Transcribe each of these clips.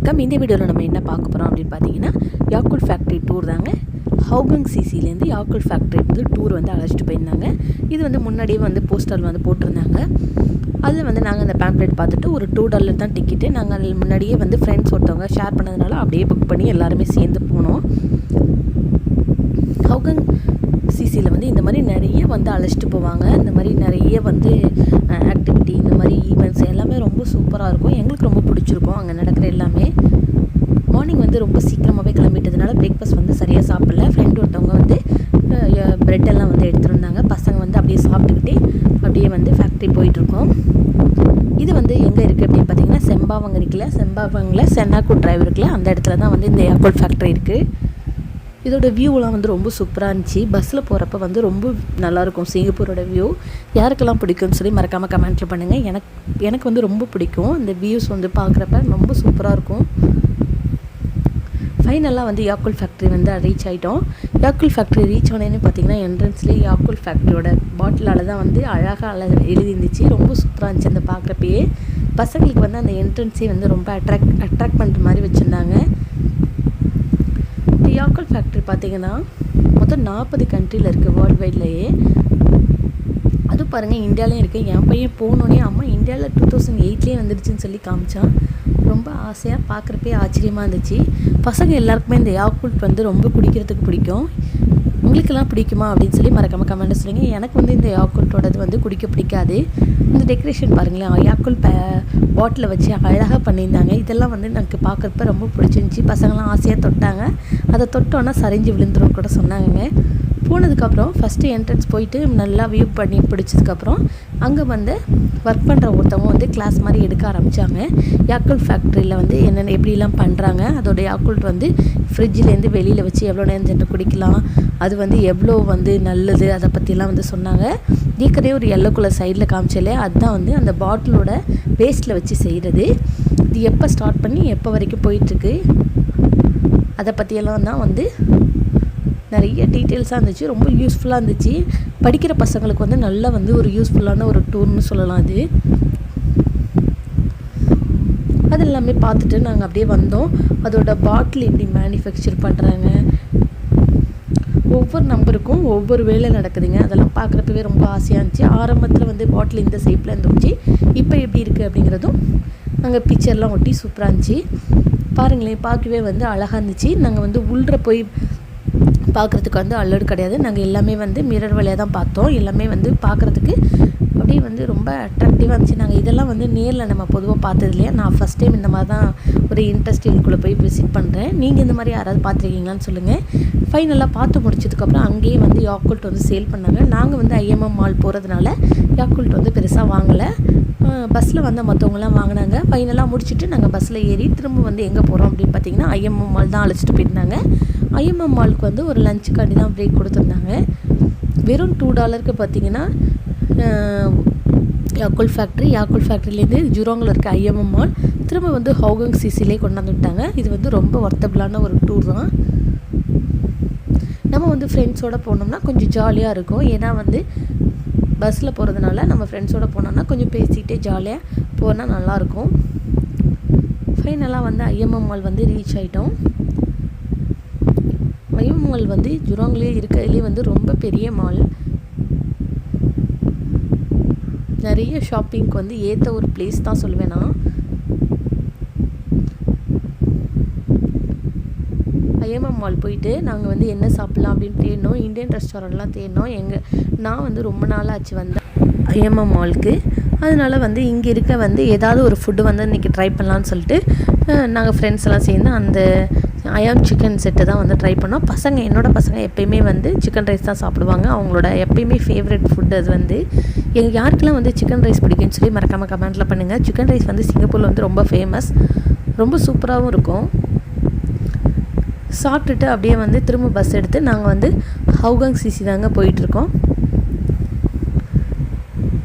வணக்கம். இந்த வீடியோவில் நம்ம என்ன பார்க்க போகிறோம் அப்படின்னு பார்த்தீங்கன்னா, யாக்குல்ட் ஃபேக்ட்ரி டூர் தாங்க. ஹவுகங் சிசிலேருந்து யாக்குல்ட் ஃபேக்ட்ரி டூர் வந்து அழைச்சிட்டு போயிருந்தாங்க. இது வந்து முன்னாடியே வந்து போஸ்டர் வந்து போட்டிருந்தாங்க. அதில் வந்து நாங்கள் அந்த பேம்ப்ளெட் பார்த்துட்டு ஒரு $2 தான் டிக்கெட்டு. நாங்கள் அதில் முன்னாடியே வந்து ஃப்ரெண்ட்ஸ் ஒருத்தவங்க ஷேர் பண்ணதுனால அப்படியே புக் பண்ணி எல்லாருமே சேர்ந்து போனோம். ஹவுகங் சிசியில் வந்து இந்த மாதிரி நிறைய வந்து அழைச்சிட்டு போவாங்க. இந்த மாதிரி நிறைய வந்து ஆக்டிவிட்டி, இந்த மாதிரி ஈவெண்ட்ஸ் எல்லாமே ரொம்ப சூப்பராக இருக்கும். எங்களுக்கு ரொம்ப பிடிச்சிருக்கும் அங்கே நடக்கிற எல்லாமே. மார்னிங் வந்து ரொம்ப சீக்கிரமாகவே கிளம்பிட்டதுனால பிரேக்ஃபாஸ்ட் வந்து சரியாக சாப்பிடல. ஃப்ரெண்ட் ஒருத்தவங்க வந்து ப்ரெட்டெல்லாம் வந்து எடுத்துகிட்டு வந்தாங்க. பசங்க வந்து அப்படியே சாப்பிட்டுக்கிட்டே அப்படியே வந்து ஃபேக்ட்ரி போயிட்டுருக்கோம். இது வந்து எங்கே இருக்குது அப்படின்னு பார்த்தீங்கன்னா, செம்பாவங்க இருக்குல்ல, செம்பாவங்கில் சென்னாக்கு டிரைவ் இருக்குல்ல, அந்த இடத்துல தான் வந்து இந்த யாக்குல்ட் ஃபேக்ட்ரி இருக்குது. இதோட வியூலாம் வந்து ரொம்ப சூப்பராக இருந்துச்சு. பஸ்ஸில் போகிறப்ப வந்து ரொம்ப நல்லாயிருக்கும் சிங்கப்பூரோட வியூ. யாருக்கெல்லாம் பிடிக்கும்னு சொல்லி மறக்காமல் கமெண்ட்டில் பண்ணுங்கள். எனக்கு வந்து ரொம்ப பிடிக்கும். இந்த வியூஸ் வந்து பார்க்குறப்ப ரொம்ப சூப்பராக இருக்கும். ஃபைனலாக வந்து யாக்குல்ட் ஃபேக்ட்ரி வந்து ரீச் ஆகிட்டோம். யாக்குல்ட் ஃபேக்ட்ரி ரீச் ஆனேன்னு பார்த்தீங்கன்னா, என்ட்ரன்ஸ்லேயே யாக்குல்ட் ஃபேக்ட்ரியோட பாட்டிலால் தான் வந்து அழகாக எழுதி இருந்துச்சு. ரொம்ப சூப்பராக இருந்துச்சு அந்த பார்க்குறப்பயே. பசங்களுக்கு வந்து அந்த என்ட்ரன்ஸே வந்து ரொம்ப அட்ராக்ட் பண்ணுற மாதிரி வச்சுருந்தாங்க. யாக்குல்ட் ஃபேக்ட்ரி பார்த்திங்கன்னா மொத்தம் 40 கண்ட்ரியில் இருக்குது வேர்ல்டு வைட்லேயே. அதுவும் பாருங்கள், இந்தியாவிலையும் இருக்குது. என் பையன் போனோடனே அம்மா இந்தியாவில் 2008 வந்துடுச்சுன்னு சொல்லி காமிச்சான். ரொம்ப ஆசையாக பார்க்குறப்பே ஆச்சரியமாக இருந்துச்சு. பசங்க எல்லாருக்குமே இந்த யாக்குல்ட் வந்து ரொம்ப குடிக்கிறதுக்கு பிடிக்கும். உங்களுக்கெல்லாம் பிடிக்குமா அப்படின்னு சொல்லி மறக்காமல் கமெண்ட் சொல்லுங்கள். எனக்கு வந்து இந்த யாக்குல்ட்டோடது வந்து குடிக்க பிடிக்காது. இந்த டெக்கரேஷன் பாருங்களேன், யாக்குல்ட் பாட்டிலை வச்சு அழகாக பண்ணியிருந்தாங்க. இதெல்லாம் வந்து எனக்கு பார்க்குறப்ப ரொம்ப பிடிச்சிருந்துச்சி. பசங்களாம் ஆசையாக தொட்டாங்க. அதை தொட்டோன்னா சரிஞ்சு விழுந்துரும் கூட சொன்னாங்க. போனதுக்கப்புறம் ஃபஸ்ட்டு என்ட்ரன்ஸ் போயிட்டு நல்லா வியூ பண்ணி பிடிச்சதுக்கப்புறம் அங்கே வந்து ஒர்க் பண்ணுற ஒருத்தவங்க வந்து கிளாஸ் மாதிரி எடுக்க ஆரம்பித்தாங்க. யாக்குல்ட் ஃபேக்ட்ரியில் வந்து என்னென்ன எப்படிலாம் பண்ணுறாங்க, அதோட யாக்குல்ட் வந்து ஃப்ரிட்ஜிலேருந்து வெளியில் வச்சு எவ்வளோ நேரம் சென்று குடிக்கலாம், அது வந்து எவ்வளோ வந்து நல்லது, அதை பற்றிலாம் வந்து சொன்னாங்க. ஏற்கனவே ஒரு எல்லோ கலர் சைடில் காமிச்சாலே அதுதான் வந்து அந்த பாட்டிலோட வேஸ்ட்டில் வச்சு செய்கிறது. இது எப்போ ஸ்டார்ட் பண்ணி எப்போ வரைக்கும் போயிட்டுருக்கு, அதை பற்றியெல்லாம் தான் வந்து நிறைய டீட்டெயில்ஸாக இருந்துச்சு. ரொம்ப யூஸ்ஃபுல்லாக இருந்துச்சு. படிக்கிற பசங்களுக்கு வந்து நல்லா வந்து ஒரு யூஸ்ஃபுல்லான ஒரு டூர்னு சொல்லலாம். அது எல்லாமே பார்த்துட்டு நாங்கள் அப்படியே வந்தோம். அதோட பாட்டில் எப்படி மேனுஃபேக்சர் பண்ணுறாங்க, ஒவ்வொரு நம்பருக்கும் ஒவ்வொரு வேலை நடக்குதுங்க. அதெல்லாம் பார்க்குறப்பவே ரொம்ப ஆசையாக இருந்துச்சு. ஆரம்பத்தில் வந்து பாட்டில் இந்த ஷேப்பில் இருந்துச்சு, இப்போ எப்படி இருக்குது அப்படிங்கிறதும் நாங்கள் பிக்சர்லாம் ஒட்டி சூப்பராக இருந்துச்சு. பாருங்களேன், பார்க்கவே வந்து அழகாக இருந்துச்சு. நாங்கள் வந்து உள்ள போய் பார்க்குறதுக்கு வந்து அல்லோடு கிடையாது. நாங்கள் எல்லாமே வந்து மிரர் வழியாக தான் பார்த்தோம். எல்லாமே வந்து பார்க்குறதுக்கு அப்படியே வந்து ரொம்ப அட்ராக்டிவாக இருந்துச்சு. நாங்கள் இதெல்லாம் வந்து நேரில் நம்ம பொதுவாக பார்த்தது இல்லையா. நான் ஃபஸ்ட் டைம் இந்த மாதிரி தான் ஒரு இண்டஸ்ட்ரியலுக்குள்ளே போய் விசிட் பண்ணுறேன். நீங்கள் இந்த மாதிரி யாராவது பார்த்துருக்கீங்களான்னு சொல்லுங்கள். ஃபைனலாக பார்த்து முடிச்சதுக்கப்புறம் அங்கேயே வந்து யாக்குல்ட் வந்து சேல் பண்ணாங்க. நாங்கள் வந்து IMM மால் போகிறதுனால யாக்குல்ட் வந்து பெருசாக வாங்கலை. பஸ்ஸில் வந்து மற்றவங்களாம் வாங்கினாங்க. ஃபைனலாக முடிச்சுட்டு நாங்கள் பஸ்ஸில் ஏறி திரும்ப வந்து எங்கே போகிறோம் அப்படின்னு பார்த்தீங்கன்னா, IMM மால் தான் அழைச்சிட்டு போயிருந்தாங்க. IMM மாலுக்கு வந்து ஒரு லஞ்சுக்காண்டி தான் பிரேக் கொடுத்துருந்தாங்க. வெறும் $2 பார்த்தீங்கன்னா யாக்குல்ட் ஃபேக்ட்ரிலேருந்து ஜூராங்கில் இருக்க IMM மால் திரும்ப வந்து ஹவுகங் சிசிலே கொண்டாந்து விட்டாங்க. இது வந்து ரொம்ப ஒர்த்தபிளான ஒரு டூர் தான். நம்ம வந்து ஃப்ரெண்ட்ஸோடு போனோம்னா கொஞ்சம் ஜாலியாக இருக்கும். ஏன்னா வந்து பஸ்ஸில் போகிறதுனால நம்ம ஃப்ரெண்ட்ஸோடு போனோம்னா கொஞ்சம் பேசிக்கிட்டே ஜாலியாக போனால் நல்லாயிருக்கும். ஃபைனலாக வந்து IMM மால் வந்து ரீச் ஆகிட்டோம். IMM மால் வந்து ஜூராங்லேயே இருக்கிறதுலே வந்து ரொம்ப பெரிய மால். நிறைய ஷாப்பிங்க்கு வந்து ஏற்ற ஒரு பிளேஸ் தான் சொல்லுவேன் நான். IMM மால் போயிட்டு நாங்கள் வந்து என்ன சாப்பிட்லாம் அப்படின்னு தேடினோம். இந்தியன் ரெஸ்டாரண்ட்லாம் தேடினோம். நான் வந்து ரொம்ப நாளாச்சு வந்தேன் IMM மாலுக்கு. அதனால் வந்து இங்கே இருக்க வந்து ஏதாவது ஒரு ஃபுட்டு வந்து இன்றைக்கி ட்ரை பண்ணலான்னு சொல்லிட்டு நாங்கள் ஃப்ரெண்ட்ஸ் எல்லாம் சேர்ந்து அந்த அயான் சிக்கன் செட்டு தான் வந்து ட்ரை பண்ணோம். என்னோடய பசங்க எப்போயுமே வந்து சிக்கன் ரைஸ் தான் சாப்பிடுவாங்க. அவங்களோட எப்போயுமே ஃபேவரட் ஃபுட் அது வந்து. யாருக்கெல்லாம் வந்து சிக்கன் ரைஸ் பிடிக்குன்னு சொல்லி மறக்காமல் கமெண்ட்டில் பண்ணுங்கள். சிக்கன் ரைஸ் வந்து சிங்கப்பூரில் வந்து ரொம்ப ஃபேமஸ், ரொம்ப சூப்பராகவும் இருக்கும். சாப்பிட்டுட்டு அப்படியே வந்து திரும்ப பஸ் எடுத்து நாங்கள் வந்து ஹவுகங் சிசி தாங்க போயிட்டுருக்கோம்.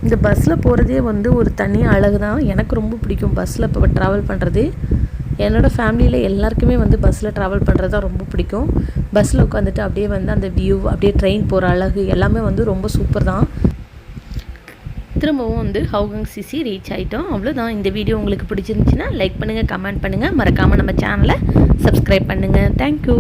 இந்த பஸ்ஸில் போகிறதே வந்து ஒரு தனி அழகு தான். எனக்கு ரொம்ப பிடிக்கும் பஸ்ஸில் இப்போ ட்ராவல் பண்ணுறது. என்னோடய ஃபேமிலியில் எல்லாருக்குமே வந்து பஸ்ஸில் ட்ராவல் பண்ணுறது தான் ரொம்ப பிடிக்கும். பஸ்ஸில் உட்காந்துட்டு அப்படியே வந்து அந்த வியூ, அப்படியே ட்ரெயின் போகிற அழகு எல்லாமே வந்து ரொம்ப சூப்பர் தான். திரும்பவும் வந்து ஹவுகாங் சிசி ரீச் ஆகிட்டோம். அவ்வளோதான். இந்த வீடியோ உங்களுக்கு பிடிச்சிருந்துச்சுன்னா லைக் பண்ணுங்கள், கமெண்ட் பண்ணுங்கள், மறக்காமல் நம்ம சேனலை சப்ஸ்கிரைப் பண்ணுங்கள். தேங்க்யூ.